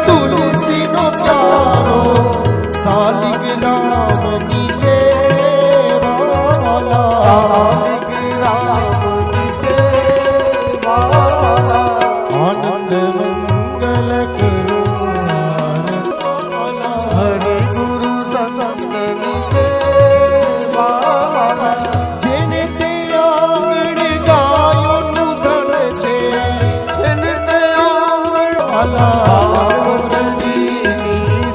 તુલસીનો પ્યારો શાલિગ્રામની સેવા શાલિગ્રામની સેવા આનંદ મંગલ કરો હરિ ગુરુ સંતની સેવા જેને તે આંગણ ગાયોનું ધન છે જેને તે આંગણની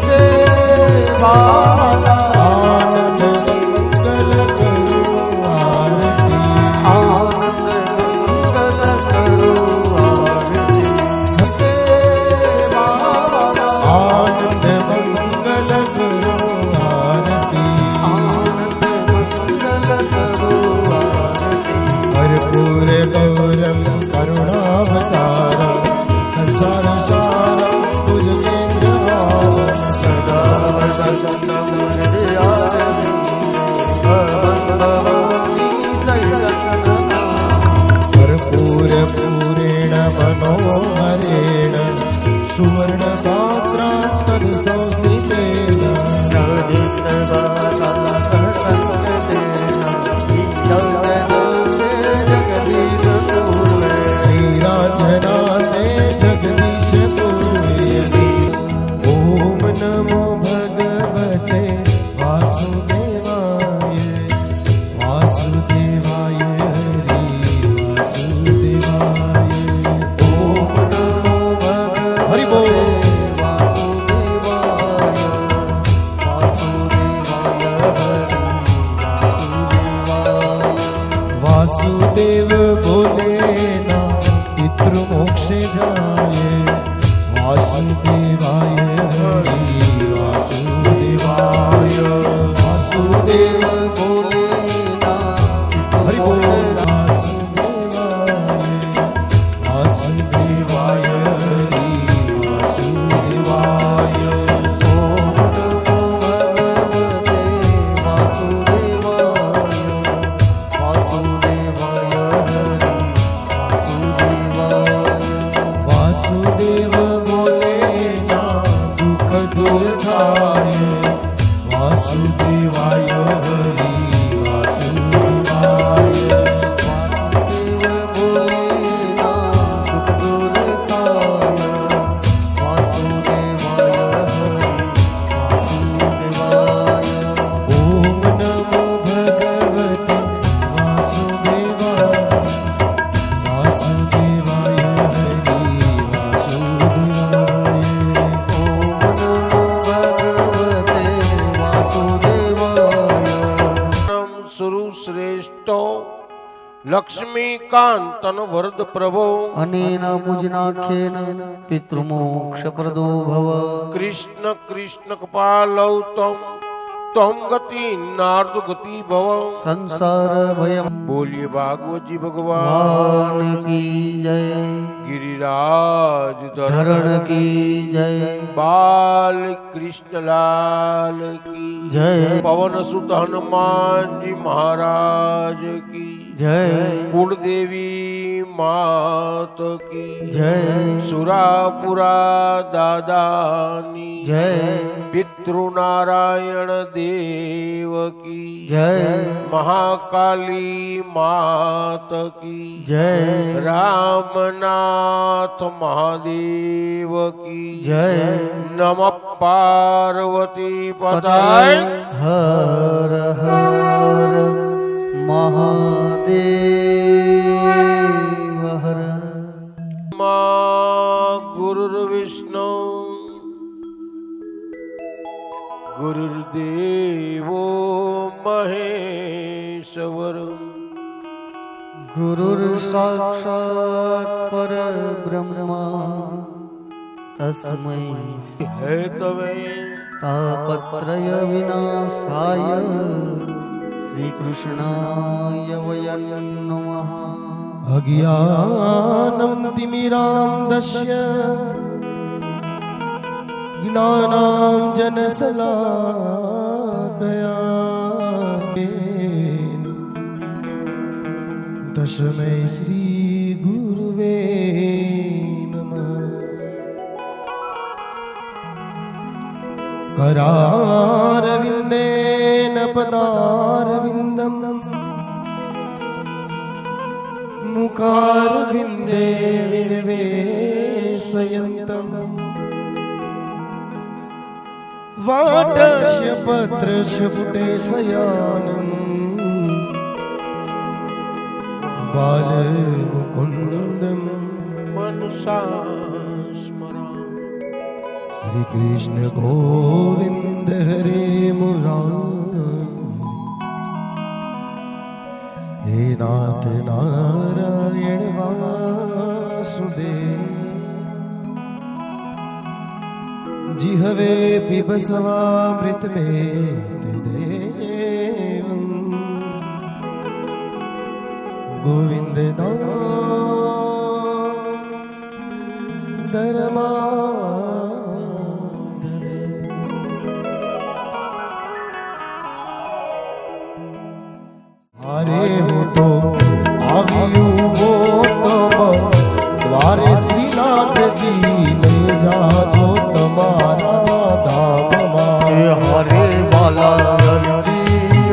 સેવા આનંદ મંગલ કરો આરતી આનંદ મંગલ કરો આરતી આનંદ મંગલ કરો આરતી આનંદ મંગલ કરો આરતી ભરપૂર ગૌરમ કરુણાવતારમ સંસાર સારમ ભુજગેન્દ્રવારમ સદા વસંતમ હૃદયારવિંદે ભરપૂર પૂરેણ મનોહરેણ સુવર્ણ ગાત્રા તદ સંસ્થિતેન શ્રીરાજનાથે જગદીશ પૂર્વે ઓમ નમો ભગવતે વાસુદેવાય વાસુદેવાય હરિ વાસુદેવાય ઓમ નમો ભગવતે હરિ બોલ વાસુદેવાય વાસુદેવાય વાસુદેવ બોલે ના પિતૃ મોક્ષે જાય વાસુદેવાય હરિ વાસુદેવાય વાસુદેવ બોલે ના હરિ બોલ વાસુદેવાય વાસુદેવાય હરિ વાસુદેવાય ઓમ નમો ભગવતે વાસુદેવાય વાસુદેવાય હરિ વાસુદેવ બોલે ના દુઃખ દૂર થાય વાસુદેવાય હરિ વાસુદેવાય વાસુદેવ બોલે ના દુઃખ દૂર થાય વાસુદેવાય હરિ વાસુદેવાય ઓમ નમો ભગવતે વાસુદેવાય વાસુદેવાય હરિ વાસુદેવાય ઓમ નમો ભગવતે વાસુદેવાય સુરુ શ્રેષ્ઠો લક્ષ્મીકાંતન વરદ પ્રભો અનેન પૂજનાખ્યેન પિતૃમોક્ષપ્રદો ભવ કૃષ્ણ કૃષ્ણ કપાલૌ તમ ગતિ નાર્દ ગતિ ભવ સંસાર ભયમ બોલીએ ભાગવતજી ભગવાન ભગવાન કી જય ગિરિરાજ ધરણ કી જય બાલ કૃષ્ણલાલ કી જય પવન સુત હનુમાનજી મહારાજ કી જય કુળદેવી માત કી જય સુરાપુરા દાદાની જય પિતૃનારાયણ દેવ કી જય મહાકાલી માત કી જય રામનાથ મહાદેવ કી જય નમઃ પાર્વતી પતાય પતાય હર હર મહાદેવ હર ગુરુર્વિષ્ણુ ગુરુર્દેવો મહેશ્વર ગુરુર સાક્ષાત પરબ્રહ્મા તસ્મૈ હે તવે તાપત્રય વિનાશાય શ્રી કૃષ્ણાય વયં નમઃ અજ્ઞાનમ તિમિરાંધસ્ય જ્ઞાનાંજન શલાકયા તસ્મૈ શ્રી ગુરુવે નમઃ करारविन्देन पदारविन्दम् मुखारविन्दे विनिवेशयन्तम् वाटस्य पत्रस्य पुटे शयानम् बालमुकुन्दम् मनसा स्मरामि। श्री कृष्ण गोविंद हरे मुरारी हे नाथ नारायण वासुदेव जिहवे पिबस्वामृत में देव गोविंद दरमा अरे हो तो आवियु वो तब द्वारे श्रीनाथ जी ले जाजो तमारा धाम हरे वाला जी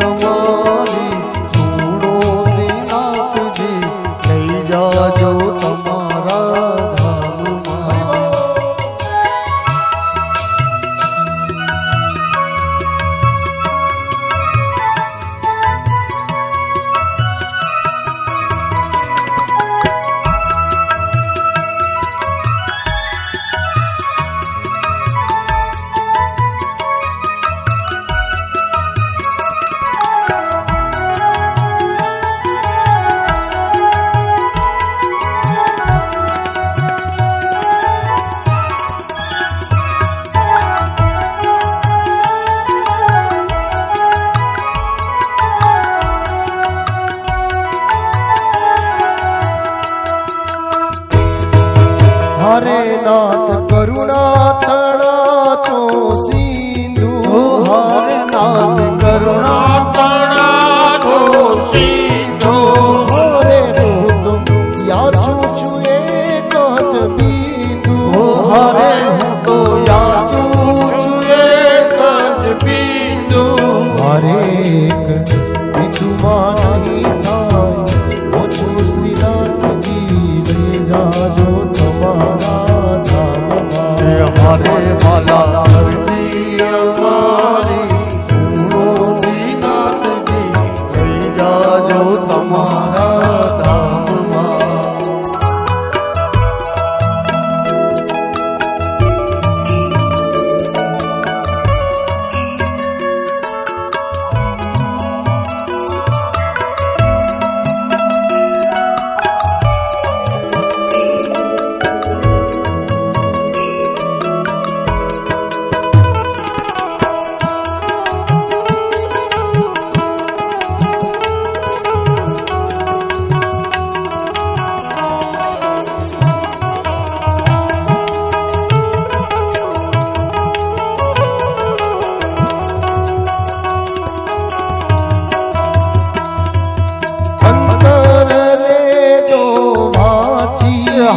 अमारी सुनो श्रीनाथ जी ले जाजो तमारा धाम हरे नाथ करुणा तणा चो सिंधु हरे नाथ करुणा तणा चो सिंधु हरे तुम या छू एक ज बिंदु हरे तो या एक ज बिंदु हरे बिंदु नहीं थाय ओछू श्रीनाथ जी ले जाजो तमारा धाम हरे वाला जी हमारी सुनो श्रीनाथ जी ले जाजो तमारा धाम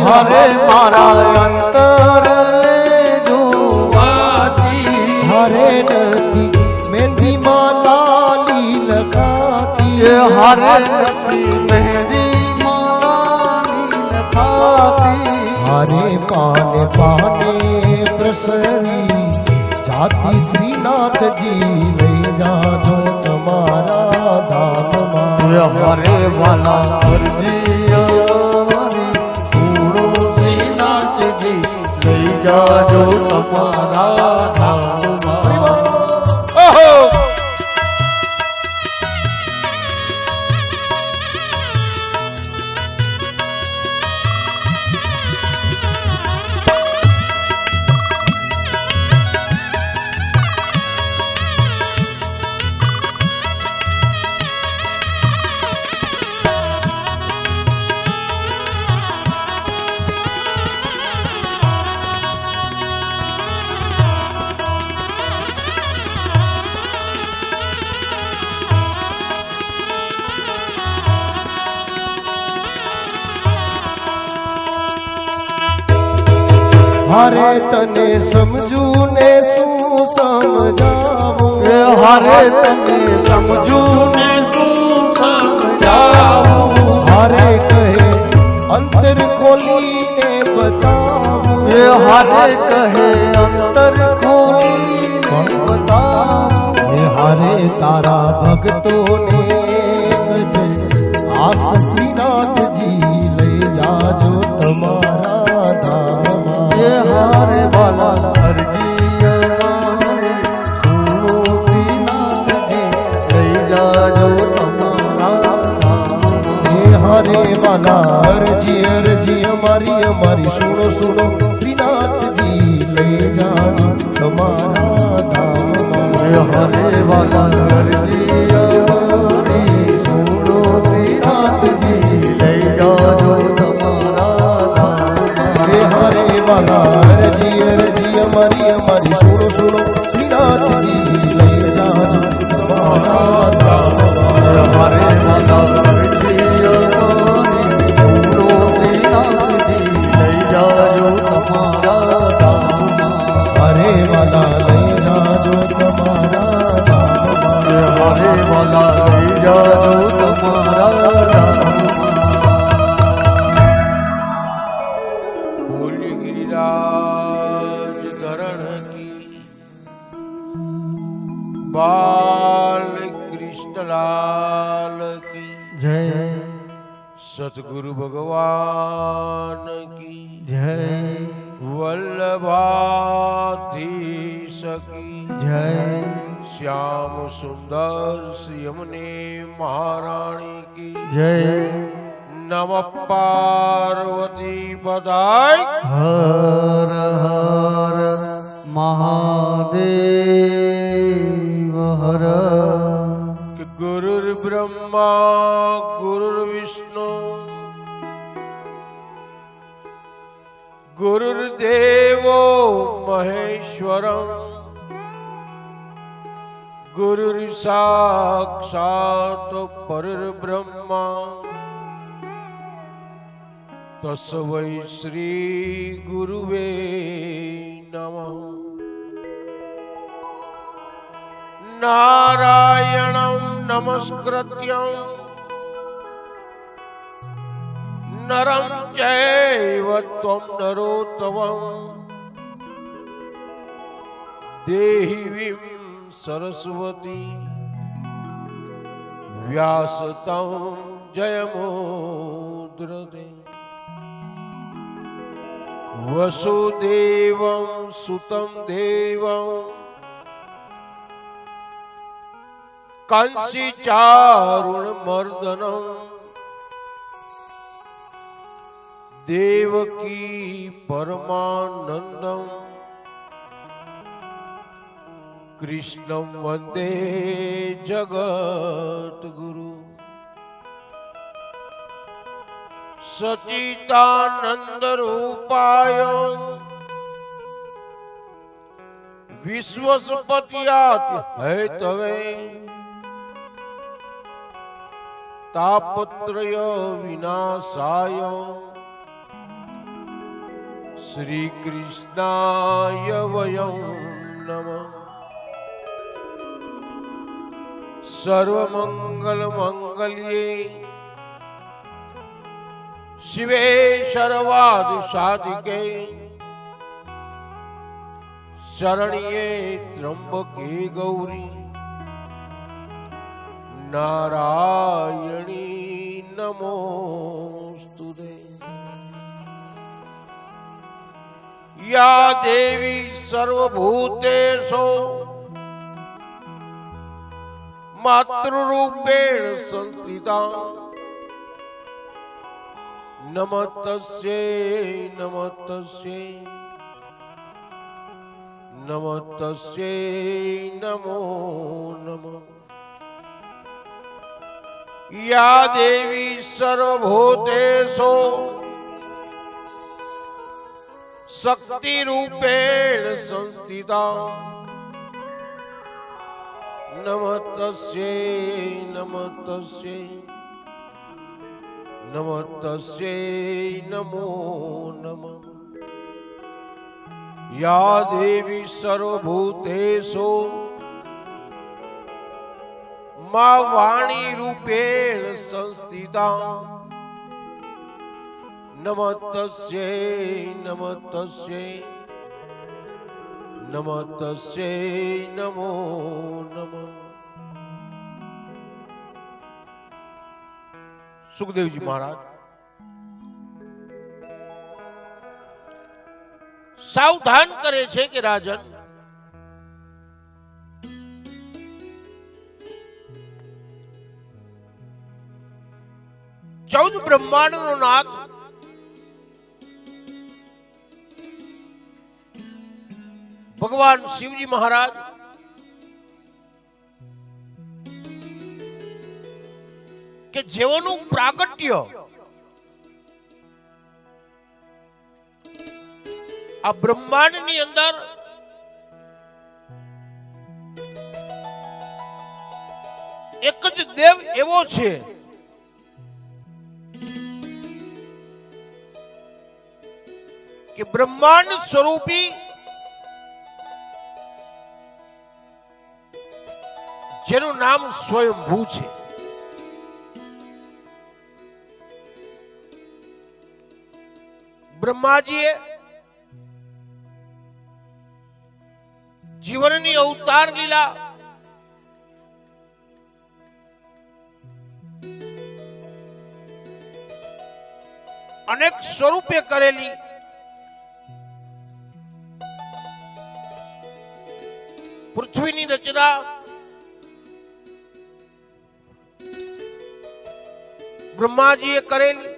हरे मारा अंतर ले जो वाची हरे नदी मेहंदी माला लील लगाती हरे नदी मेहंदी माला नील खाती हरे पाने पाने प्रसरी जाति श्रीनाथ जी ले जाजो तमारा धाम हरे वाला जी जाजो तमारा धाम हरे तने समझू ने सु सम સમજાવું એ હારે તને સમજું ને શું સમજાવું હારે કહે અંતર ખોલીને બતાવું એ હારે કહે અંતર ખોલીને બતાવું હે હારે તારા ભક્તોને કજે આસ શ્રીનાથજી લઈ જાજો તમારા ધામમાં એ હારે વાલા અરજી અમારે સુનો શ્રીનાથજી લઈ જાજો તમારા ધામમાં. હે હારે વાલા અરજી અમારી સુનો શ્રીનાથજી લઈ જાજો તમારા ધામમાં એ હારે વાલા અરજી અમારી સુનો શ્રીનાથજી લઈ જાજો તમારા ધામમાં. હે હારે વાલા અરજી અમારી સુનો શ્રીનાથજી લઈ જાજો તમારા ધામમાં હારે વાલા અરજી અમારી સુનો શ્રીનાથજી લઈ જાજો તમારા ધામમાં. હરે વાલા લઈ જાજો તમારા ધામમાં હારે વાલા લઈ જાજો તમારા ધામમાં. બોલ ગિરિરાજ ધરણ કી બાલ કૃષ્ણલાલ કી જય સતગુરુ ભગવાન કી જય વલ્લભાધીશ કી જય શ્યામ સુંદર શ્રીયમને મહારાણી કી જય નમ પાર્વતી બધાય હર હર મહાદેવ હર કે ગુરુર બ્રહ્મા ગુરુર વિષ્ણુ ગુરુર્દેવો મહેશ્વરમ ગુરુર સાક્ષાત પરબ્રહ્મા તસ્मै શ્રી ગુરુવે નમઃ. નારાયણં નમસ્કૃત્યં નરં ચૈવ ત્વં નરોત્તમં દેહીવીં સરસ્વતી વ્યાસतं જયમોદ્રતે વસુદેવં સુतं દેવં કંસી દેવકી પરમાનંદં કૃષ્ણં વંદે જગદ્ગુરુ સચિતાનંદ રૂપાય વિશ્વસ્પત્યાત હૈતવે તાપત્રય વિનાશાય શ્રી કૃષ્ણાય વયં નમઃ. સર્વમંગલ મંગલ્યે શિવે સર્વાદ સાધિકે શરણ્યે ત્રંબકે ગૌરી નારાયણી નમોસ્તુતે. યા દેવી સર્વભૂતેષુ માતૃરૂપેણ સંસ્થિતા નમસ્તસ્યૈ નમસ્તસ્યૈ નમસ્તસ્યૈ નમો નમઃ. યા દેવી સર્વભૂતેષુ શક્તિરૂપેણ સંસ્થિતા નમસ્તસ્યૈ નમસ્તસ્યૈ નમસ્તસ્યૈ નમો નમઃ. या દેવી સર્વભૂતેષુ માં વાણી રૂપેણ સંસ્થિતા નમસ્તસ્યૈ નમસ્તસ્યૈ નમસ્તસ્યૈ નમો નમઃ. સુખદેવજી મહારાજ સાવધાન કરે છે કે રાજન, ચૌદ બ્રહ્માંડ નો નાથ ભગવાન શિવજી મહારાજ કે જેઓનું પ્રાગટ્ય આ બ્રહ્માંડ ની અંદર એક જ દેવ એવો છે કે બ્રહ્માંડ સ્વરૂપી જેનું નામ સ્વયંભૂ છે. બ્રહ્માજીએ જીવનની અવતાર લીલા અનેક સ્વરૂપે કરેલી પૃથ્વીની રચના બ્રહ્માજીએ કરેલી,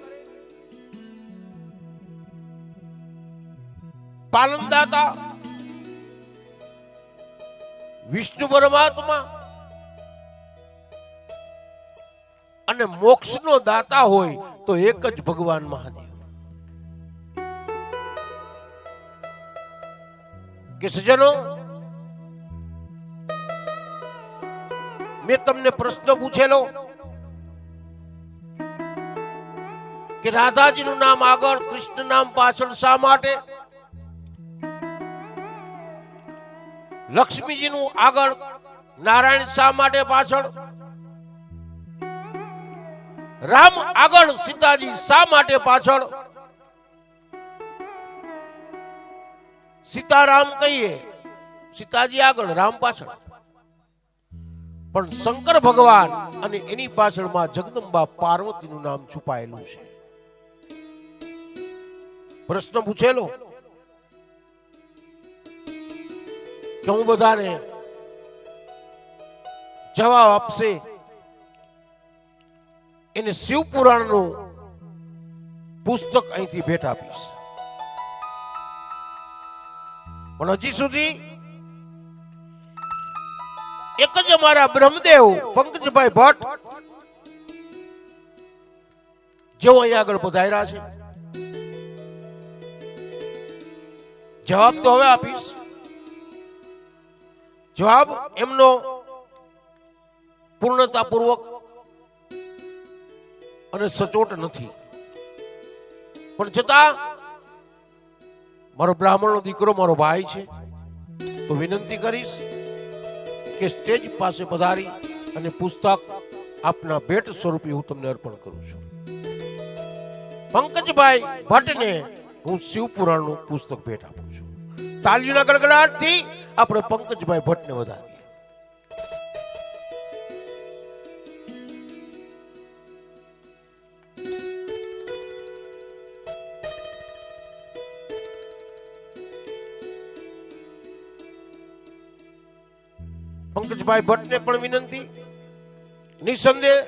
પાલનદાતા વિષ્ણુ પરમાત્મા અને મોક્ષનો દાતા હોય તો એક જ ભગવાન મહાદેવ. કે સજ્જનો, મેં તમને પ્રશ્ન પૂછેલો કે રાધાજીનું નામ આગળ, કૃષ્ણ નામ પાછળ શા માટે? લક્ષ્મીજીનું આગળ, નારાયણ શા માટે પાછળ? રામ આગળ, સીતાજી શા માટે પાછળ? સીતારામ કહીએ, સીતાજી આગળ, રામ પાછળ. પણ શંકર ભગવાન અને એની પાછળમાં જગદંબા પાર્વતીનું નામ છુપાયેલું છે. પ્રશ્ન પૂછેલો કે હું બધાને જવાબ આપશે એને શિવ પુરાણનું પુસ્તક અહીંથી ભેટ આપીશ. પણ હજી સુધી એક જ અમારા બ્રહ્મદેવ પંકજભાઈ ભટ્ટ જેઓ અહીં આગળ પધાર્યા છે, જવાબ તો હવે આપીશ. જવાબ એમનો પૂર્ણતાપૂર્વક અને સચોટ નથી, પણ છતાં મારો બ્રાહ્મણનો દીકરો, મારો ભાઈ છે, તો વિનંતી કરીશ કે સ્ટેજ પાસે પધારી અને પુસ્તક આપના ભેટ સ્વરૂપે હું તમને અર્પણ કરું છું. પંકજભાઈ ભટ્ટને હું શિવ પુરાણનું પુસ્તક ભેટ આપું છું. તાલીઓના ગડગડાટથી આપણે પંકજભાઈ ભટ્ટને વધાવીએ. પંકજભાઈ ભટ્ટને પણ વિનંતી. નિસંદેહ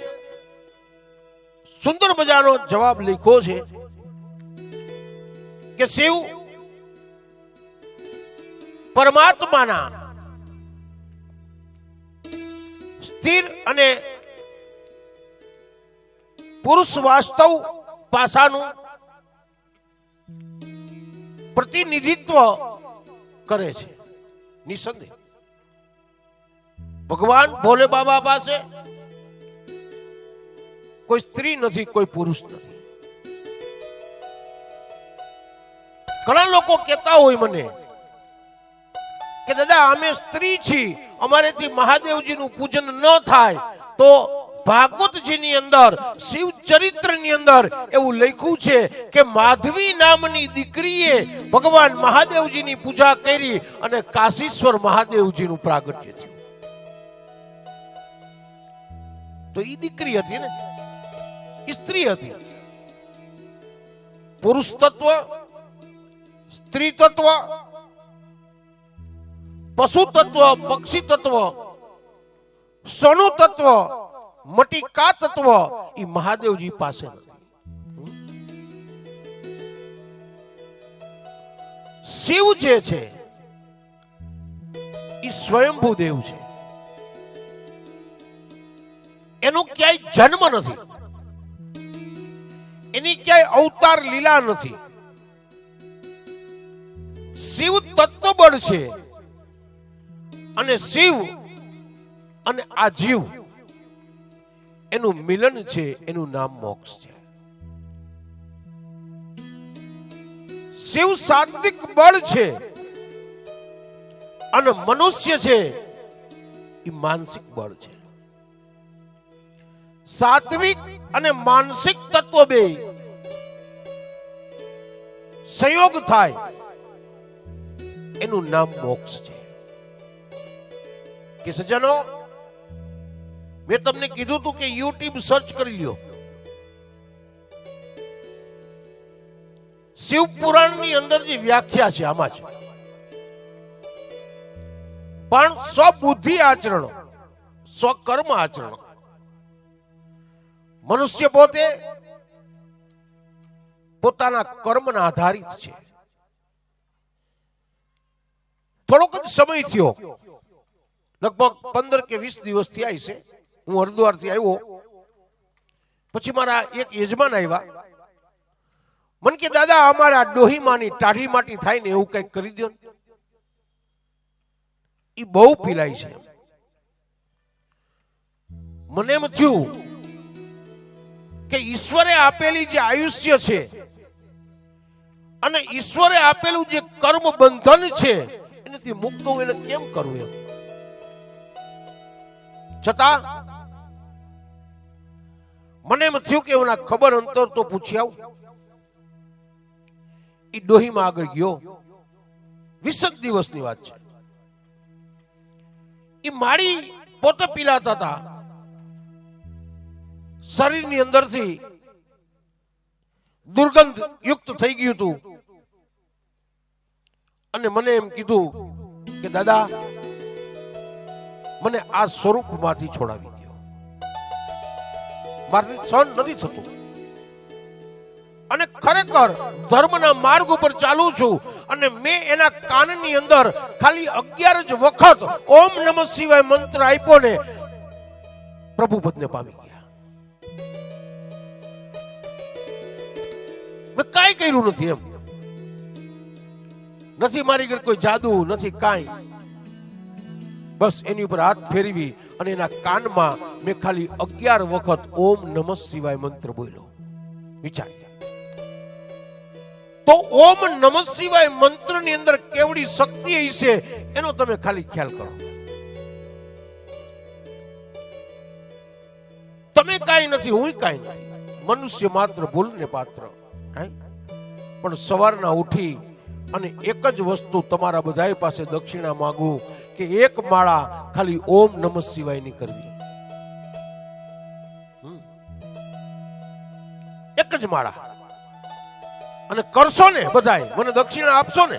સુંદર મજાનો જવાબ લખ્યો છે કે શિવ પરમાત્માના સ્થિર અને પુરુષ વાસ્તવ પાસાનું પ્રતિનિધિત્વ કરે છે. નિસંદેહ ભગવાન ભોલે બાબા પાસે કોઈ સ્ત્રી નથી, કોઈ પુરુષ નથી. ઘણા લોકો કહેતા હોય મને કે દાદા અમે સ્ત્રી છીએ, અમારેથી મહાદેવજીનું પૂજન ન થાય, તો ભાગવતજીની અંદર શિવ ચરિત્રની અંદર એવું લખ્યું છે કે માધવી નામની દીકરીએ ભગવાન મહાદેવજીની પૂજા કરી અને કાશીશ્વર મહાદેવજીનું પ્રાગટ્ય થયું. તો એ દીકરી હતી ને, સ્ત્રી હતી. પુરુષ તત્વ, સ્ત્રી તત્વ, પશુ તત્વ, પક્ષી તત્વ, સોનું તત્વ, મટિકા તત્વ એ મહાદેવજી પાસે નથી. શિવ જે છે એ સ્વયંભૂ દેવ છે. એનો ક્યાંય જન્મ નથી, એની ક્યાંય અવતાર લીલા નથી. શિવ તત્વબળ છે અને શિવ અને આ જીવ એનું મિલન છે, એનું નામ મોક્ષ છે. શિવ સાત્વિક બળ છે અને મનુષ્ય છે એ માનસિક બળ છે. સાત્વિક અને માનસિક તત્વ બે સંયોગ થાય એનું નામ મોક્ષ છે. કે સજ્જનો, મેં તમને કીધું હતું કે યુટ્યુબ સર્ચ કરી લ્યો. શિવ પુરાણની અંદર જે વ્યાખ્યા છે આમાં છે. પણ સ્વબુદ્ધિ આચરણ, સ્વકર્મ આચરણ, મનુષ્ય પોતે પોતાના કર્મના આધારિત છે. થોડોક જ સમય થયો, લગભગ 15 કે 20 દિવસ થયા છે, હું હરિદ્વારથી આવ્યો. પછી મારા એક યજમાન આવ્યા, મને કે દાદા અમારા ડોહીમાની ટાઢી માટી થાય ને એવું કઈક કરી દો. એ બહુ પીલાય છે. મને એમ થયું કે ઈશ્વરે આપેલી જે આયુષ્ય છે અને ઈશ્વરે આપેલું જે કર્મ બંધન છે એનાથી મુક્ત હું એને કેમ કરું એમ. છતાં મને એમ થયું કે એના ખબર અંતર તો પૂછી આવું. એ ડોહીમાં આગળ ગયો. 20 દિવસની વાત છે. એ માળી પોતે પીલાતા હતા, શરીરની અંદરથી દુર્ગંધ યુક્ત થઈ ગયું હતું. અને મને એમ કીધું કે દાદા મને આ સ્વરૂપમાંથી છોડાવી દો, મારાથી સહન નથી થતું. અને ખરેખર ધર્મના માર્ગ ઉપર ચાલુ છું. અને મેં એના કાનની અંદર ખાલી 11 જ વખત ઓમ નમઃ શિવાય મંત્ર આપ્યો ને પ્રભુ પદને પામી ગયા. મેં કાંઈ કર્યું નથી એમ. નથી મારી ઘર કોઈ જાદુ નથી, કાંઈ. બસ એની ઉપર હાથ ફેરવી અને એના કાનમાં મેં ખાલી 11 વખત ઓમ નમઃ શિવાય મંત્ર બોલ્યો. વિચાર. તો ઓમ નમઃ શિવાય મંત્રની અંદર કેવડી શક્તિ હશે એનો તમે ખાલી ખ્યાલ કરો. તમે કાંઈ નથી, હું કાંઈ નથી, મનુષ્ય માત્ર ભૂલને પાત્ર. પણ સવારના ઉઠી અને એક જ વસ્તુ તમારા બધા પાસે દક્ષિણા માંગવું કે એક માળા ખાલી ઓમ નમઃ શિવાય ની કરવી. એક જ માળા. અને કરશો ને બધાય, મને દક્ષિણા આપશો ને.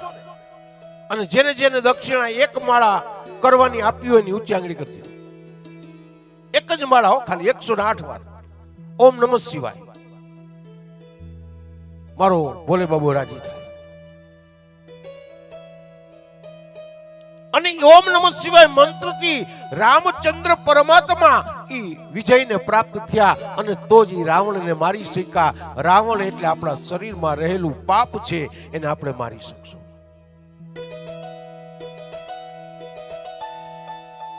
અને જેને જેને દક્ષિણા એક માળા કરવાની આપી હોય એની ઊંચી આંગળી કરી દો. એક જ માળા હો, ખાલી 108 વાર ઓમ નમઃ શિવાય. મારો ભોલે બાબુ રાજી થાય. અને ઓમ નમઃ શિવાય મંત્રથી રામચંદ્ર પરમાત્મા ઈ વિજયને પ્રાપ્ત થયા. અને તો જ રાવણને મારી શક્યા. રાવણ એટલે આપણા શરીરમાં રહેલું પાપ છે, એને આપણે મારી શકશું.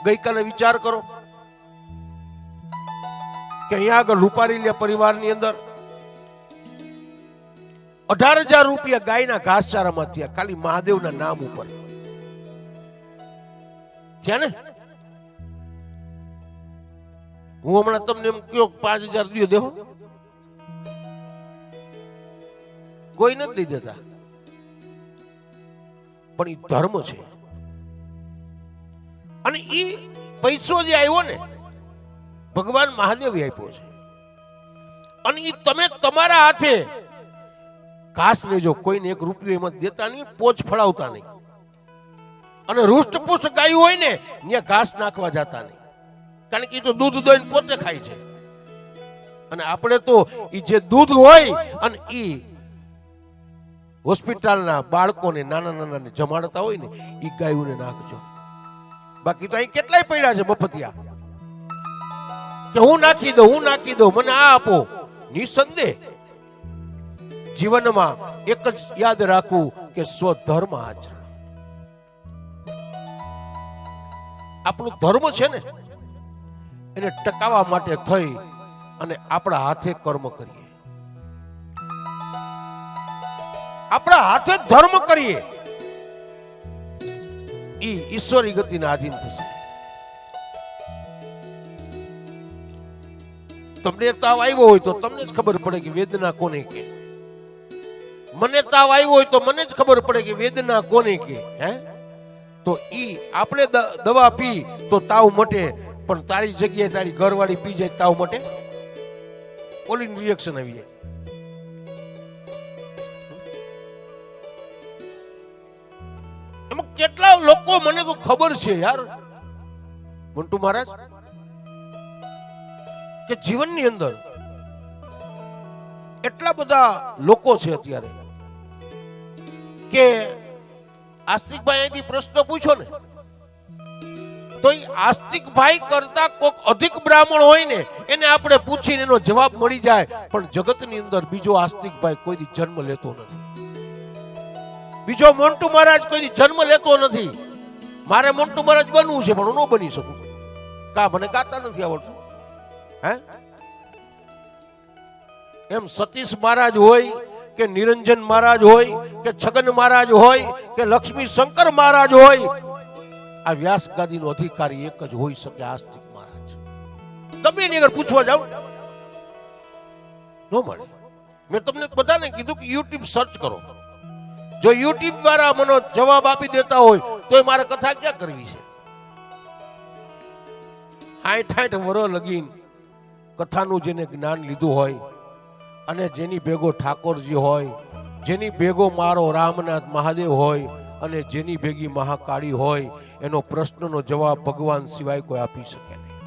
ગઈકાલે વિચાર કરો કે અહીંયા આગળ રૂપારેલિયા પરિવારની અંદર 18,000 રૂપિયા ગાયના ઘાસચારામાં થયા, ખાલી મહાદેવના નામ ઉપર. થયા ને? હું હમણાં તમને એમ કયો 5,000 દો દેવો, કોઈ નથી દઈ દેતા. પણ એ ધર્મ છે. અને એ પૈસો જે આવ્યો ને ભગવાન મહાદેવ આપ્યો છે. અને એ તમે તમારા હાથે ઘાસ લેજો, કોઈને 1 રૂપિયો એમાં દેતા નહીં, પોચ ફળાવતા નહીં. અને રૂષ્ટપુષ્ટ ગાયું હોય ને ત્યાં ઘાસ નાખવા જતા નહીં, કારણ કે એ તો દૂધ દોઈને પોતે ખાય છે. અને આપણે તો એ જે દૂધ હોય અને એ હોસ્પિટલના બાળકોને નાના નાના જમાડતા હોય ને એ ગાયોને નાખજો. બાકી તો અહીં કેટલાય પડ્યા છે મફતિયા કે હું નાખી દઉં મને આ આપો. નિસંદેહ જીવનમાં એક જ યાદ રાખવું કે સ્વધર્મ આચરણ. આપણું ધર્મ છે ને એને ટકાવવા માટે થઈ અને આપણા હાથે કર્મ કરીએ, આપણા હાથે ધર્મ કરીએ, ઈ ઈશ્વરી ગતિના આધીન થશે. તમને તાવ આવ્યો હોય તો તમને જ ખબર પડે કે વેદના કોને કે. મને તાવ આવ્યો હોય તો મને જ ખબર પડે કે વેદના કોને કે. હે તો ઈ આપણે દવા પી તો તાવ મટે, પણ તારી જગ્યાએ તારી ઘરવાળી પી જાય તાવ મટે? કોલિન રિએક્શન આવી જાય. એમાં કેટલા લોકો મને તો ખબર છે યાર મંટુ મહારાજ કે જીવનની અંદર એટલા બધા લોકો છે અત્યારે કે આસ્તિકભાઈ અહીંથી પ્રશ્ન પૂછો ને તો આસ્તિકભાઈ કરતા કોક અધિક બ્રાહ્મણ હોય ને એને આપણે પૂછીને એનો જવાબ મળી જાય, પણ જગતની અંદર બીજો આસ્તિકભાઈ કોઈ જન્મ લેતો નથી, બીજો મોન્ટુ મહારાજ કોઈ જન્મ લેતો નથી. મારે મોન્ટુ મહારાજ બનવું છે પણ હું ન બની શકું, કા મને ગાતા નથી આવડતું. હે એમ સતીશ મહારાજ હોય કે નિરંજન મહારાજ હોય કે છગન મહારાજ હોય કે લક્ષ્મી શંકર મહારાજ હોય, આ વ્યાસ ગાદીનો અધિકારી એક જ હોઈ શકે, આસ્તિક મહારાજ. તમે એની આગળ પૂછવા જાવ ન મળે. મેં તમને બધાને કીધું કે યુટ્યુબ સર્ચ કરો. જો યુટ્યુબ દ્વારા મને જવાબ આપી દેતા હોય તો મારે કથા ક્યાં કરવી છે? 60 વર્ષ લગીન કથાનું જેને જ્ઞાન લીધું હોય અને જેની ભેગો ઠાકોરજી હોય, જેની ભેગો મારો રામનાથ મહાદેવ હોય અને જેની ભેગી મહાકાળી હોય, એનો પ્રશ્નનો જવાબ ભગવાન સિવાય કોઈ આપી શકે નહીં.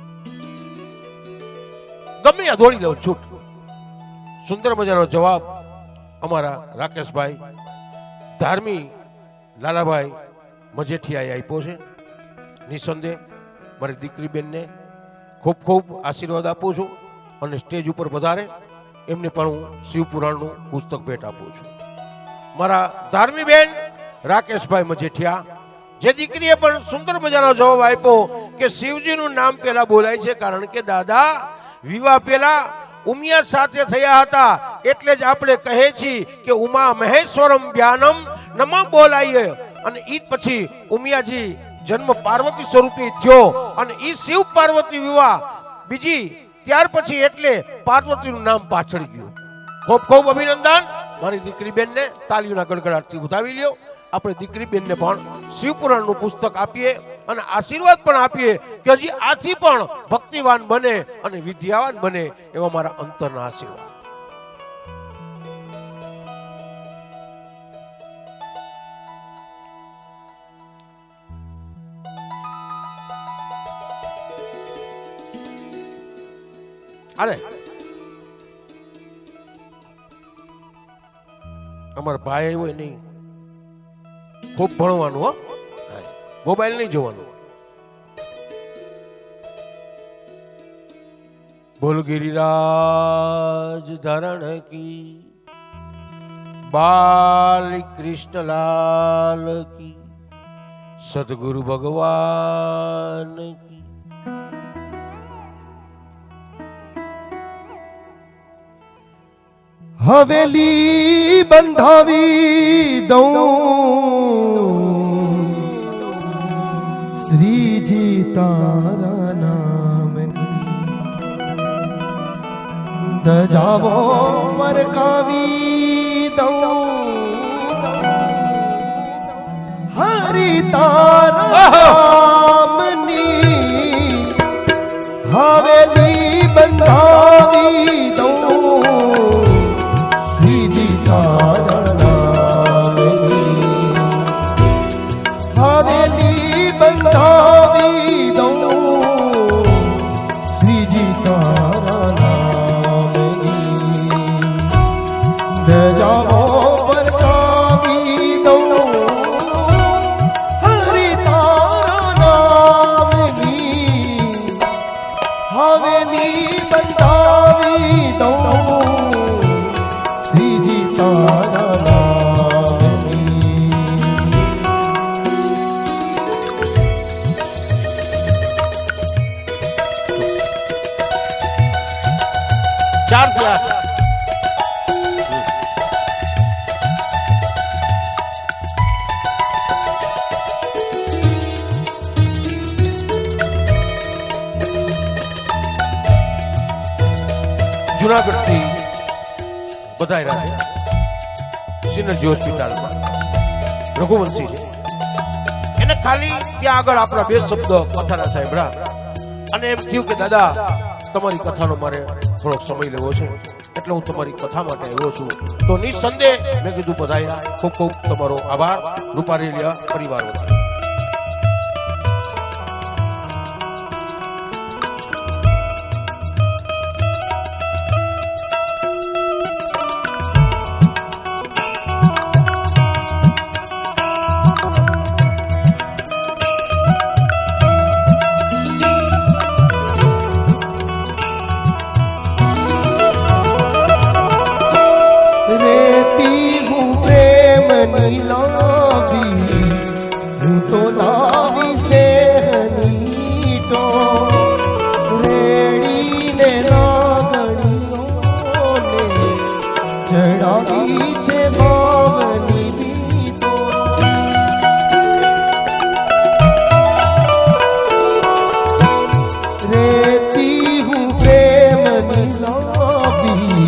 ગમે આ દોડી દઉં છૂટ. સુંદર મજાનો જવાબ અમારા રાકેશભાઈ ધાર્મી લાલાભાઈ મજેઠિયાએ આપ્યો છે. નિસંદેહ મારી દીકરી બેનને ખૂબ ખૂબ આશીર્વાદ આપું છું અને સ્ટેજ ઉપર વધારે એમને પણ હું શિવપુરાણનું પુસ્તક ભેટ આપું છું. મારા ધાર્મી બેન રાકેશભાઈ મજેઠિયા, જે દીકરીએ પણ સુંદર મજાનો જવાબ આપ્યો કે શિવજીનું નામ પહેલા બોલાય છે કારણ કે દાદા વિવાહ પહેલા ઉમિયા સાથે થયા હતા, એટલે જ આપણે કહે છીએ કે ઉમા મહેશ્વરમ ધ્યાનમ નમઃ બોલાઈએ. અને ઈ પછી ઉમિયાજી જન્મ પાર્વતી સ્વરૂપે થયો અને ઈ શિવ પાર્વતી વિવાહ બીજી ત્યાર પછી એટલે પાર્વતીનું નામ પાછળ ગયું. ખૂબ ખૂબ અભિનંદન મારી દીકરી બેનને. તાલીઓના ગડગડાટથી વધાવી લ્યો. આપણે દીકરી બેનને પણ શિવપુરાણનું પુસ્તક આપીએ અને આશીર્વાદ પણ આપીએ કે હજી આથી પણ ભક્તિવાન બને અને વિદ્યાવાન બને એવા મારા અંતરના આશીર્વાદ. અરે અમારા ભાઈ હોય નહીં, ખૂબ ભણવાનું, હો મોબાઈલ નહીં જોવાનું. બોલ ગિરિરાજ ધરણ કી, બાલ કૃષ્ણલાલ કી, સદગુરુ ભગવાન કી. હવેલી બંધાવી દઉં શ્રીજી તારા નામની ધજાવો મરકાવી દઉં હરિ તારા નામની હવેલી બંધાવી દઉં શ્રીજી તારા નામની હવેલી બંધાવી દઉં શ્રીજી તારા નામની ધજાઓ પરકાવી દઉં હરિ તારા નામની હવેલી બંધાવી દઉં શ્રીજી તારા નામની ચાર થી આઠ. જુનાગઢ થી બધાયરા છે સિનર્જી હોસ્પિટલમાં રઘુવંશી છે. એને ખાલી ત્યાં આગળ આપણા બે શબ્દ કથાના સાંભળ્યા અને એમ થયું કે દાદા તમારી કથાનો મારે થોડોક સમય લેવો છે એટલે હું તમારી કથા માટે આવ્યો છું. તો નિસંદેહ મેં કીધું બધાયરા ખૂબ ખૂબ તમારો આભાર રૂપારેલિયા પરિવાર વતી. રેતી હું પ્રેમની લાવી હું તો લાવી સ્નેહની તો રેડીને લાગણીઓને ચડાવી છે ભાવની બીતો રેતી હું પ્રેમની લાવી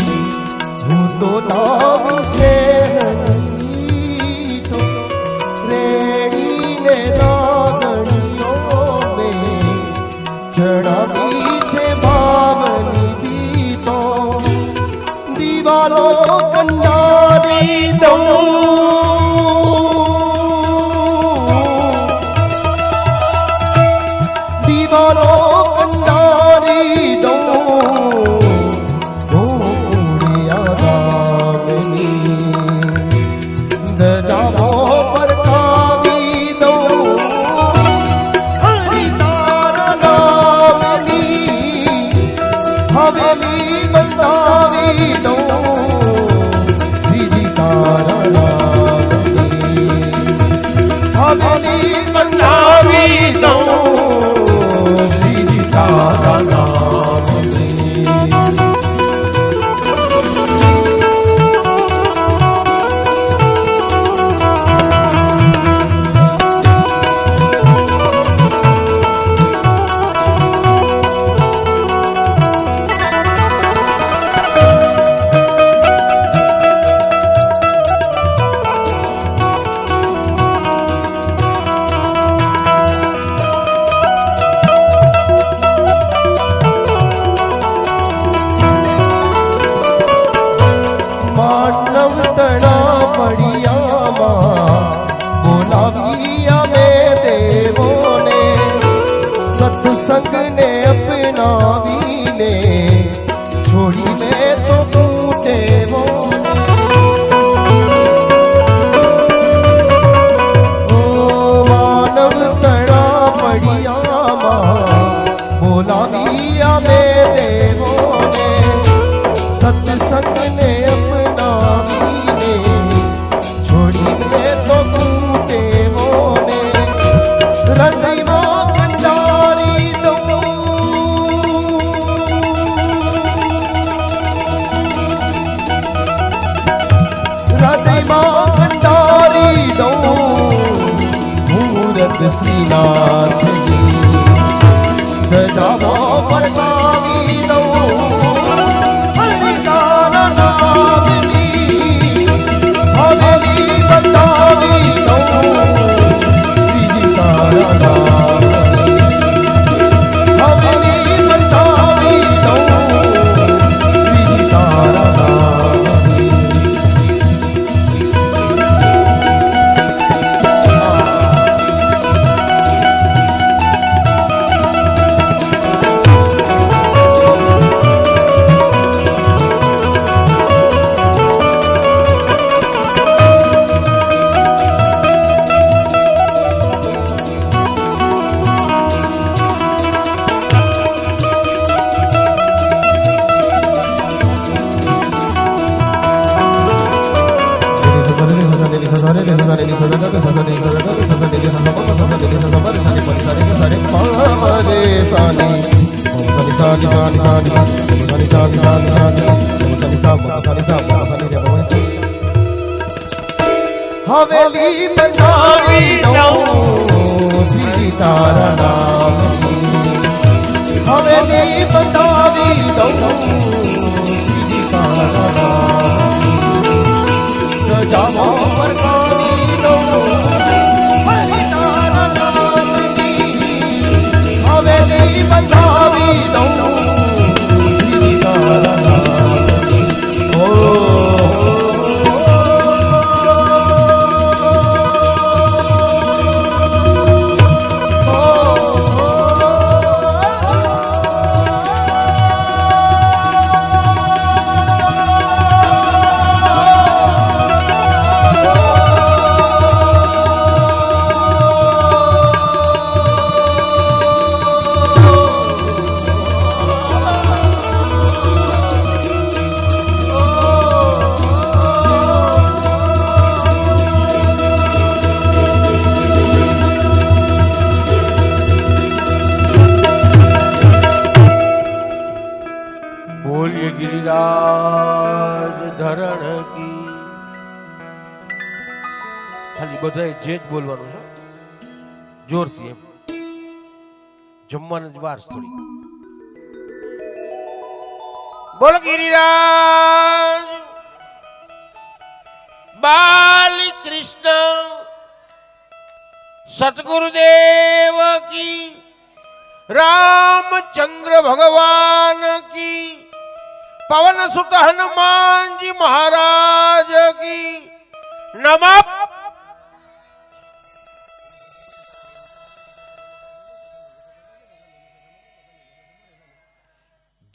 હું તો લાવી સ્નેહની તો રેડીને લાગણીઓ મેં ચડાવી છે ભાવની બીતો દિવાલો કંડારી દઉં દિવાલો કંડારી દઉં ધજાઓ પરકાવી દઉં હરિ તારા નામની હવેલી બંધાવી દઉં શ્રીજી તારા નામની હવેલી બંધાવી દઉં શ્રીજી તારા નામની માનવ તણા પડિયામાં બોલાવ્યા મેં દેવોને સત્સંગને અપનાવીને છોડીને તો ફૂટે માનવ તણા પડિયામાં બોલાવ્યા મેં દેવોને સત્સંગને અપનાવીને છોડીને તો ફૂટે મોને હૃદયમાં કંડારી દઉં હૃદયમાં કંડારી દઉં મૂરત શ્રીનાથ રે સાની સાની સાની સાની સાની સાની સાની સાની સાની સાની સાની હવેલી બંધાવી દઉં શ્રી તારા નામની હવેલી બંધાવી દઉં શ્રી તારા નામની પ્રજાઓ પરકાવી દઉં હરી તારા નામની હવેલી બંધાવી દઉં શ્રી તારા નામની ઓ બોલીએ ગિરિરાજ ધરણ કી ખાલી બધાએ જે જ બોલવાનું છે જોરથી એમ જમવાની જ વાર થોડી બોલ ગિરિરાજ બાલ કૃષ્ણ સતગુરુદેવ કી रामचंद्र भगवान की पवन सुत हनुमान जी महाराज की नमः।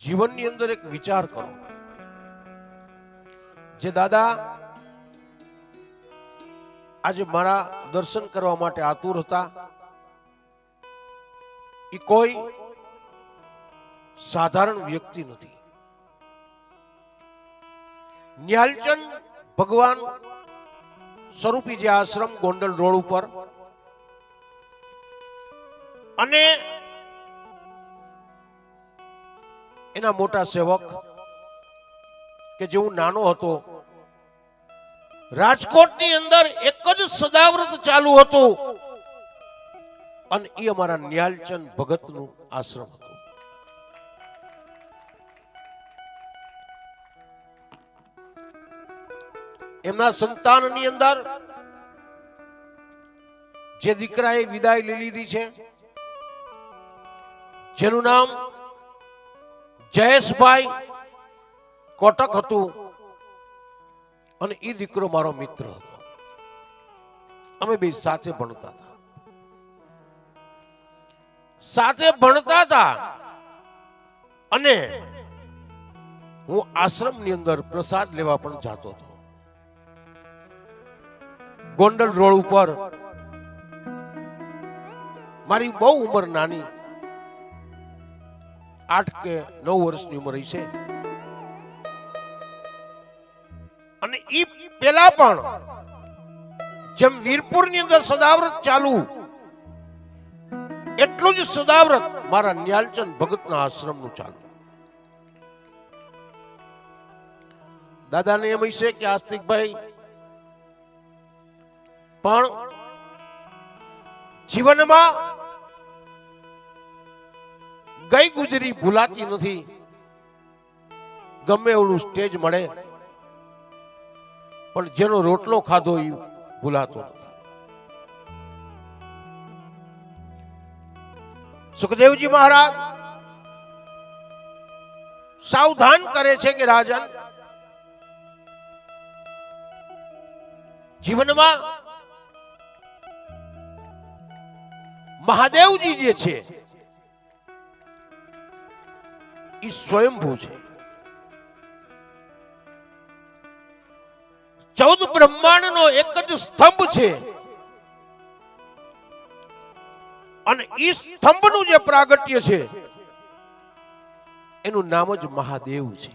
જીવનની અંદર એક વિચાર કરો, જે દાદા આજે મારા દર્શન કરવા માટે આતુર હતા, એ કોઈ સાધારણ વ્યક્તિ નથી. ન્યાલચંદ ભગવાન સ્વરૂપી જે આશ્રમ ગોંડલ રોડ ઉપર અને એના મોટા સેવક કે જે હું નાનો હતો, રાજકોટની અંદર એક જ સદાવ્રત ચાલુ હતું અને એ અમારા ન્યાલચંદ ભગતનું આશ્રમ હતું. એમના સંતાનની અંદર જે દીકરાએ વિદાય લઈ લીધી છે, જેનું નામ જયેશભાઈ કોટક હતું, અને એ દીકરો મારો મિત્ર હતો. અમે બે સાથે ભણતા હતા, અને હું આશ્રમની અંદર પ્રસાદ લેવા પણ જતો હતો. ગોંડલ રોડ ઉપર મારી બહુ ઉંમર નાની, 8 કે 9 વર્ષની ઉંમર છે, અને ઈ પેલા પણ જેમ વીરપુરની અંદર સદાવ્રત ચાલુ, એટલું જ સદાવ્રત મારા ન્યાલચંદ ભગતના આશ્રમનું ચાલુ. દાદાને એમ હશે કે આસ્તિકભાઈ પણ જીવનમાં ગઈ ગુજરી ભૂલાતી નથી. ગમે એવડું સ્ટેજ મળે પણ જેનો રોટલો ખાધો એ ભૂલાતો નથી. સુખદેવજી મહારાજ સાવધાન કરે છે કે રાજન, જીવનમાં મહાદેવજી જે છે એ સ્વયંભૂ છે. 14 બ્રહ્માંડનો એક જ સ્તંભ છે, અને ઈ સ્તંભનું જે પ્રાગટ્ય છે એનું નામ જ મહાદેવ છે.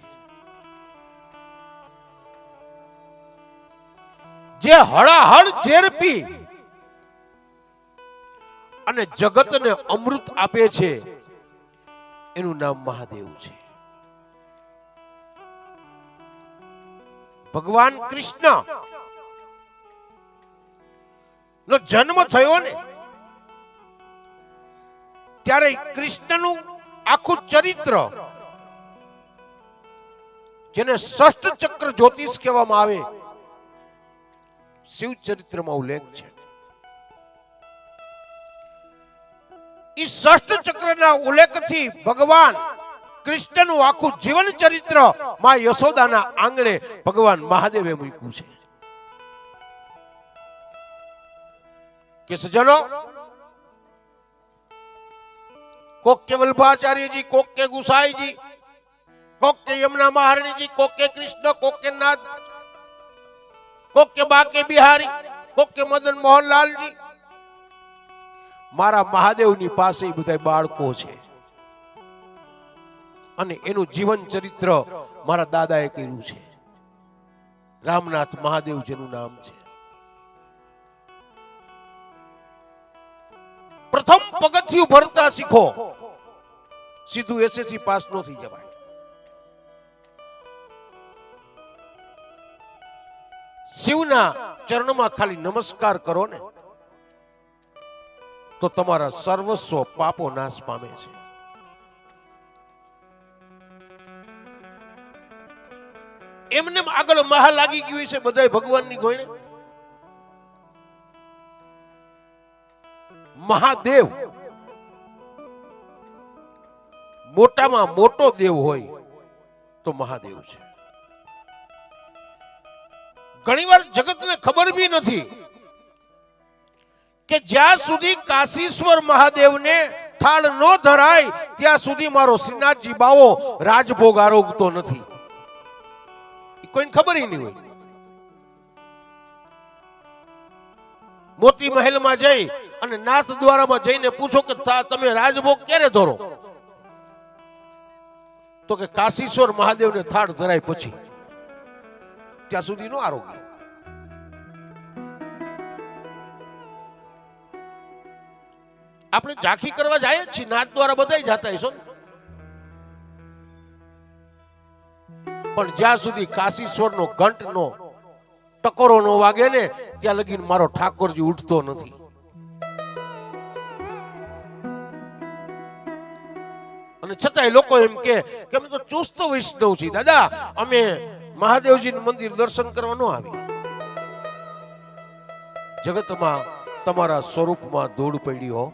જે હળાહળ ઝેર પી અને જગતને અમૃત આપે છે એનું નામ મહાદેવ છે. ભગવાન કૃષ્ણ નો જન્મ થયો ને ત્યારે કૃષ્ણનું આખું ચરિત્ર, જેને ષષ્ઠ ચક્ર જ્યોતિષ કહેવામાં આવે, શિવ ચરિત્રમાં ઉલ્લેખ છે. ઈ ષષ્ઠ ચક્રના ઉલ્લેખથી ભગવાન કૃષ્ણનું આખું જીવન ચરિત્ર માં યશોદાના આંગણે ભગવાન મહાદેવે મૂક્યું છે. કે સજનો, કોક કે વલ્ભાચાર્યજી, કોક કે ગુસાઈજી, કોક કે યમુના મહારાણીજી, કોક કે કૃષ્ણ, કોક કે નાથ, કોક કે બાકે બિહારી, કોક કે મદન મોહનલાલજી. મારા મહાદેવની પાસે બધા બાળકો છે અને એનું જીવન ચરિત્ર મારા દાદાએ કર્યું છે. રામનાથ મહાદેવ જેનું નામ છે. પ્રથમ પગથિયું ભરતા શીખો, સીધું એસએસસી પાસ નો થઈ જવાય. શિવના ચરણમાં ખાલી નમસ્કાર કરો ને તો તમારા સર્વસ્વ પાપો નાશ પામે છે. એમને આગળ મહા લાગી ગયું છે બધા ભગવાનની ગોયણે. મહાદેવ મોટામાં મોટો દેવ હોય તો મહાદેવ છે. ઘણીવાર જગતને ખબર બી નથી કે જ્યાં સુધી કાશીશ્વર મહાદેવને થાળ ન ધરાય ત્યાં સુધી મારો શ્રીનાથજી બાવો રાજભોગ આરોગતો નથી. કોઈને ખબર નહીં હોય. મોતી મહેલમાં જઈ અને નાથ દ્વારામાં જઈને પૂછો કે તમે રાજભોગ ક્યારે ધરો, તો કે કાશીશ્વર મહાદેવને થાળ ધરાય પછી, ત્યાં સુધી નો આરોગ્ય. આપણે ઝાંખી કરવા જાય જ છીએ, નાથ દ્વારા બધા જતા હશો ને, પણ જ્યાં સુધી કાશીશ્વરનો ઘંટ નો ટકોરો નો વાગે ને ત્યાં લગીન મારો ઠાકોરજી ઉઠતો નથી. અને છતાંય લોકો એમ કે અમે તો ચુસ્ત વૈષ્ણવ છીએ દાદા, અમે મહાદેવજીનું મંદિર દર્શન કરવા ન આવી. જગતમાં તમારા સ્વરૂપમાં ધૂળ પડી હો.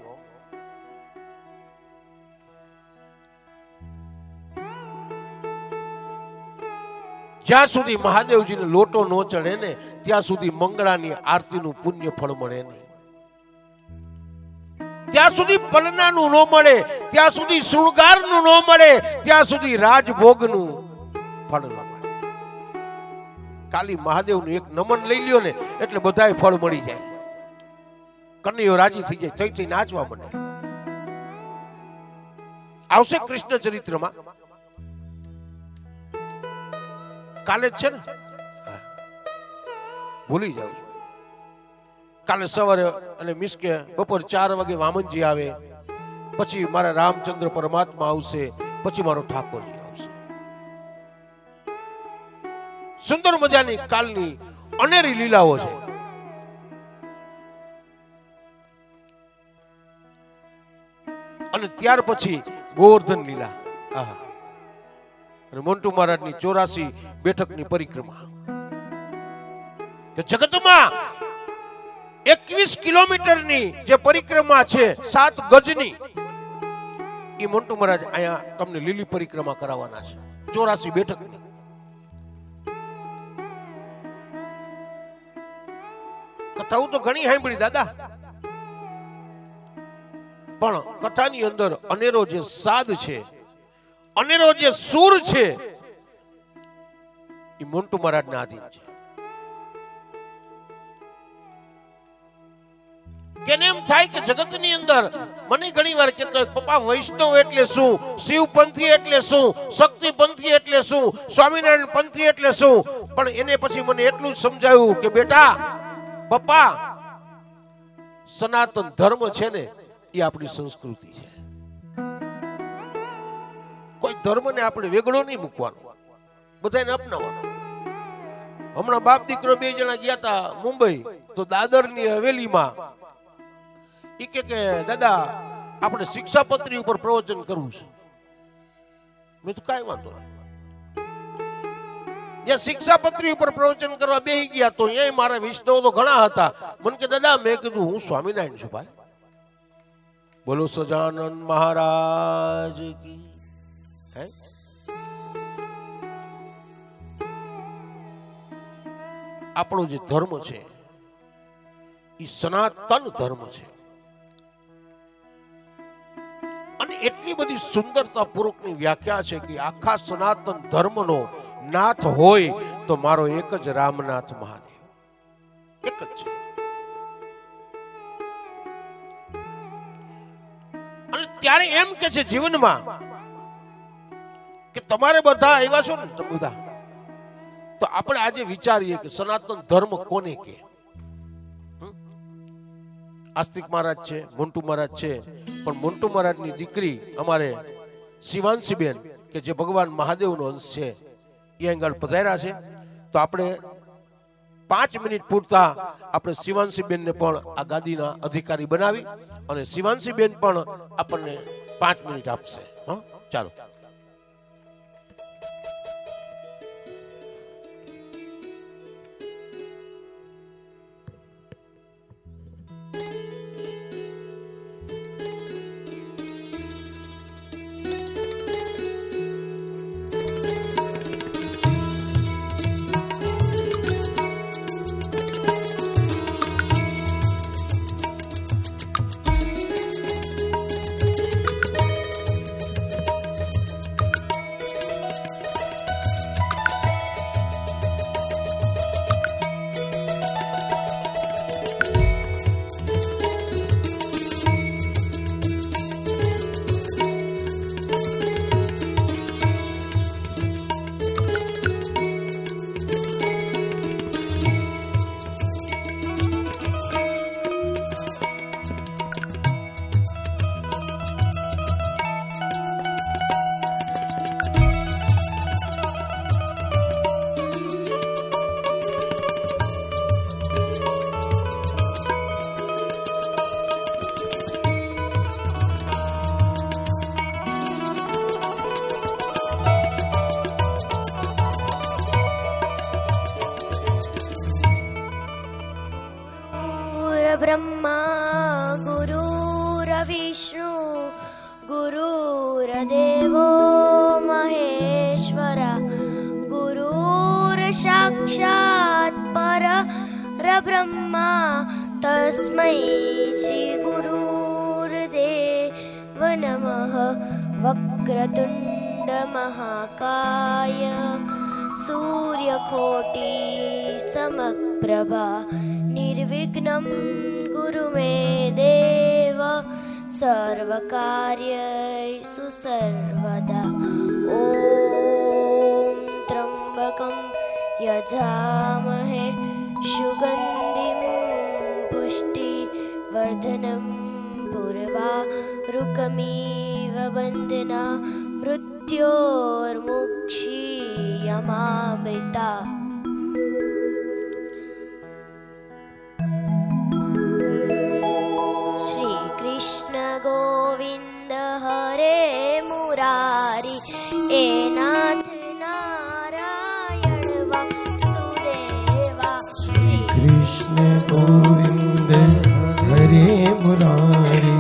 જ્યાં સુધી મહાદેવજીને લોટો ન ચડે ને ત્યાં સુધી મંગળાની આરતીનું પુણ્ય ફળ મળે નહીં. ત્યાં સુધી પલનાનું ન મળે, ત્યાં સુધી શૃંગારનું ન મળે, ત્યાં સુધી રાજભોગનું ફળ ન મળે. ખાલી મહાદેવનું એક નમન લઈ લ્યો ને એટલે બધાય ફળ મળી જાય. કનૈયો રાજી થઈ જાય, થઈ નાચવા માંડે. આવશે કૃષ્ણ ચરિત્રમાં, કાલે જ છે ને, ભૂલી જાઉં છું. કાલે સવારે અને મીન્સ કે બપોર 4 વાગે વામનજી આવે, પછી મારા રામચંદ્ર પરમાત્મા આવશે, પછી મારો ઠાકોરજી આવશે. સુંદર મજાની કાલની અનેરી લીલાઓ છે. અને ત્યાર પછી ગોવર્ધન લીલા, અને મોન્ટુ મહારાજની 84 બેઠકની પરિક્રમા. જગતમાં 21 કિલોમીટરની જે પરિક્રમા છે 7 ગજની, એ મોન્ટુ મહારાજ અહીંયા તમને લીલી પરિક્રમા કરાવવાના છે 84 બેઠકની. કથાઓ તો ઘણી સાંભળી દાદા, પણ કથાની અંદર અનેરો જે સાદ છે, અનેરો જે સૂર છે, એ મોન્ટુ મહારાજને આધીન છે. કેને એમ થાય કે જગતની અંદર મને ઘણી વાર કહેતો હોય પપ્પા વૈષ્ણવ એટલે શું, શિવ પંથી એટલે શું, શક્તિ પંથી એટલે શું, સ્વામિનારાયણ પંથી એટલે શું. પણ એને પછી મને એટલું જ સમજાયું કે બેટા પપ્પા સનાતન ધર્મ છે ને એ આપણી સંસ્કૃતિ છે. કોઈ ધર્મને આપણે વેગળો નહીં મૂકવાનો, બધાને અપનાવવાનો. હમણાં બાપ દીકરો 2 જણા ગયા હતા મુંબઈ, તો દાદરની હવેલીમાં ઈ કે દાદા આપણે શિક્ષાપત્રી ઉપર પ્રવચન કરવું છે. મેં તો કાંઈ વાંધો નહીં. જ્યાં શિક્ષાપત્રી ઉપર પ્રવચન કરવા બેસી ગયા તો અહીંયા મારા વિષ્ણુ તો ઘણા હતા. મને કે દાદા, મેં કીધું હું સ્વામિનારાયણ છું ભાઈ. બોલો સજાનંદ મહારાજ કી. આપણો જે ધર્મ છે એ સનાતન ધર્મ છે, અને એટલી બધી સુંદરતા પૂર્વકની વ્યાખ્યા છે કે આખા સનાતન ધર્મનો નાથ હોય તો મારો એક જ રામનાથ મહાદેવ, એક જ છે. અને ત્યારે એમ કે છે જીવનમાં કે તમારે બધા આવ્યા છો ને, તમે બધા, તો આપણે આજે વિચારીએ કે સનાતન ધર્મ કોને કે. આસ્તિક મહારાજ છે, મોન્ટુ મહારાજ છે, પણ મોન્ટુ મહારાજની દીકરી અમારે શિવાંશીબેન કે જે ભગવાન મહાદેવનો અંશ છે, એ આગળ પધાર્યા છે. તો આપણે 5 મિનિટ પૂરતા આપણે શિવાંશીબેનને પણ આ ગાદીના અધિકારી બનાવી અને શિવાંશીબેન પણ આપણને 5 મિનિટ આપશે. હા, ચાલો. ब्रह्मा गुरुर्विष्णु गुरुर्देवो महेश्वर गुरुर्साक्षात् परब्रह्मा तस्मै श्री गुरुर्देव नमः. वक्रतुण्ड महाकाय सूर्यकोटि समप्रभा निर्विघ्नं कुरु मे देव सर्वकार्येषु सर्वदा. ॐ त्र्यम्बकं यजामहे सुगन्धिं पुष्टिवर्धनं पूर्वारुकमिव बन्धना मृत्योर्मुक्षीयमामृता. श्री कृष्ण गोविंद हरे मुरारी ए नाथ नारायण वासुदेवा. श्री कृष्ण गोविंद हरे मुरारी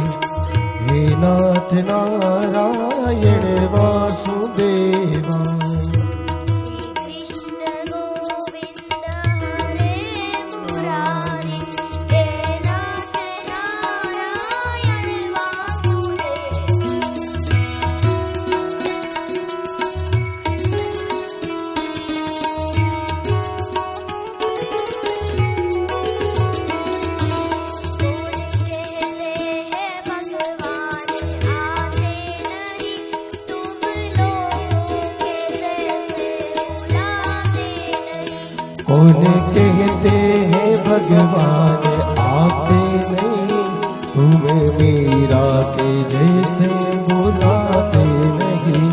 हे नाथ नारायण वासुदेवा. कौन कहते हैं भगवान आते नहीं तुम्हें मीरा के जैसे बुलाते नहीं।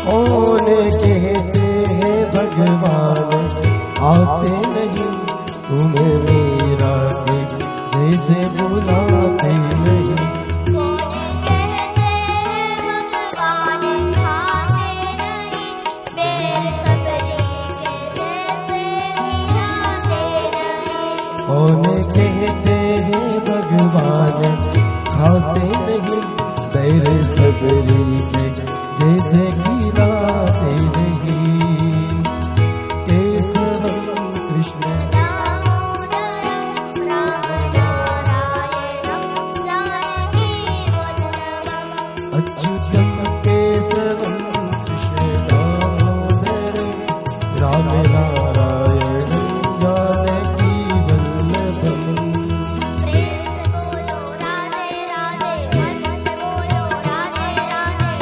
कौन कहते हैं भगवान आते नहीं, तुम्हें मीरा के जैसे बुलाते नहीं। कौन कहते हैं भगवान खाते नहीं, बैर सबरी के जैसे खिलाते नहीं। केशवम कृष्ण अच्युतम केशवम कृष्ण दामोदर राम नारायण जानकी वल्लभम।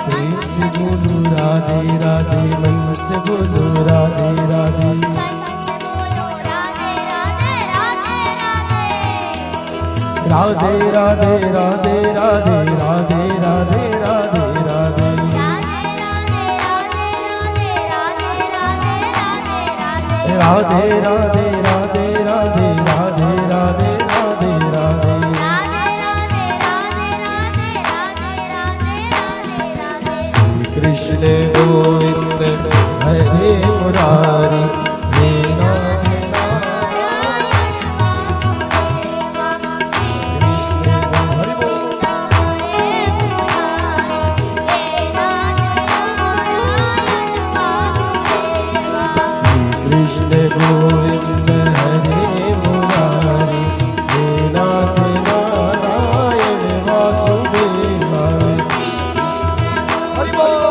प्रेम से बोलो राधे राधे, मन से बोलो राधे राधे। राधे राधे राधे राधे राधे राधे राधे राधे। राधे राधे राधे राधे राधे राधे राधे राधे। श्री कृष्ण गोविंद हरे मुरारी, हे नाथ कृष्ण गोविंद हरे मुरारी, हे नाथ नारायण वासुदेव। हरि बोल।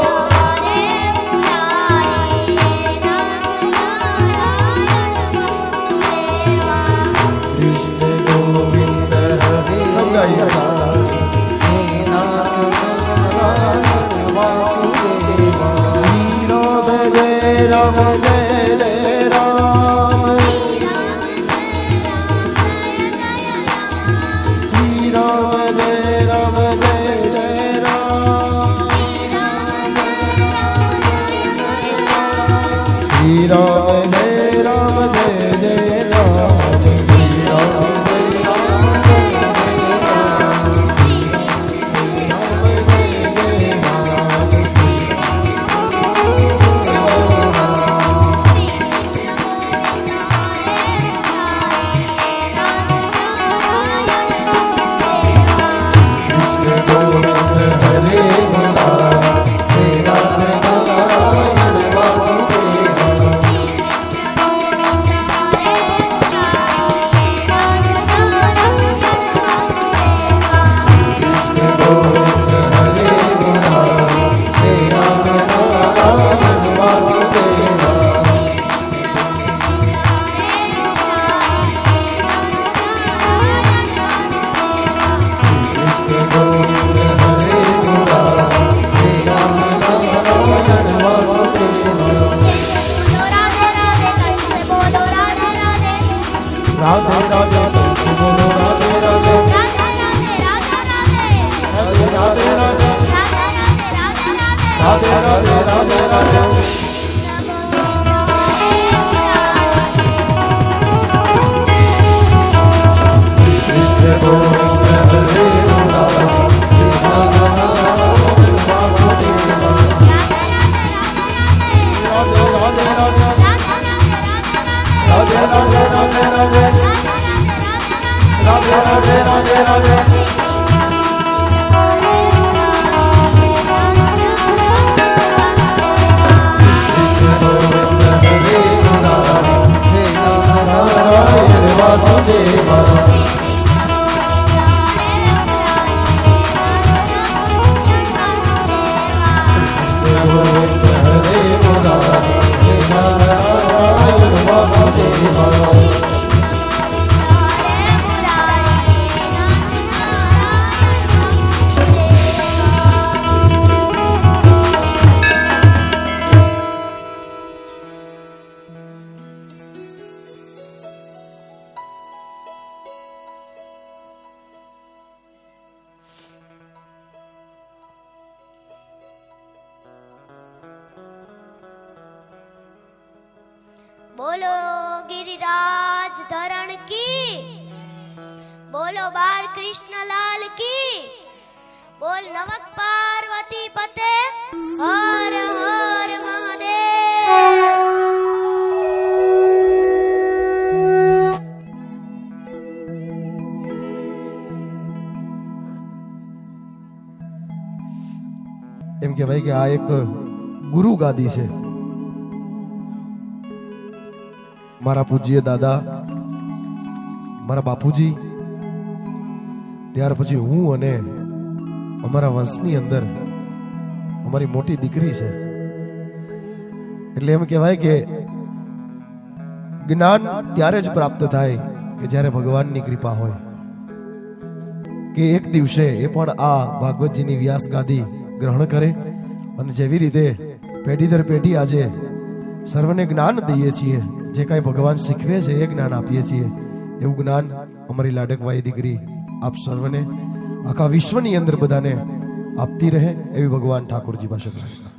कृष्ण गोविंद हरे मुरारी, हे नाथ नारायण वासुदेव। श्री राम जय राम जय जय राम, श्री राम जय राम जय जय राम, श्री राम जय राम जय जय राम, श्री राम जय राम जय जय राम, श्री राम जय जय राम। राधे राधे बोलो राधे राधे, राधे राधे राधे राधे राधे राधे राधे। कृष्ण गोविंद हरे मुरारी, हे नारायण वासुदेव। राधे राधे राधे राधे राधे राधे राधे राधे राधे राधे राधे। कृष्ण गोविंद हरे मुरारी, हे नारायण वासुदेव। कृष्ण गोविंद हरे मुरारी, हे नारायण वासुदेव। બોલો गिरिराज धरण की, बोलो बार कृष्णलाल की, बोल नमक पार्वती पते हर हर महादेव। એમ કહેવાય કે આ એક ગુરુ ગાદી છે. મારા પૂજ્ય દાદા, મારા બાપુજી, ત્યાર પછી હું અને અમારા વંશની અંદર અમારી મોટી દીકરી છે. એટલે એમ કહેવાય કે જ્ઞાન ત્યારે જ પ્રાપ્ત થાય કે જ્યારે ભગવાનની કૃપા હોય. કે એક દિવસે એ પણ આ ભાગવતજીની વ્યાસ ગાદી ગ્રહણ કરે અને જેવી રીતે પેઢી દર પેઢી આજે સર્વને જ્ઞાન દઈએ છીએ, જે કાંઈ ભગવાન શીખવે છે એ જ્ઞાન આપીએ છીએ, એવું જ્ઞાન અમારી લાડકવાઈ દીકરી આપ સર્વને આખા વિશ્વની અંદર બધાને આપતી રહે એવી ભગવાન ઠાકોરજી પાસે પ્રાર્થના.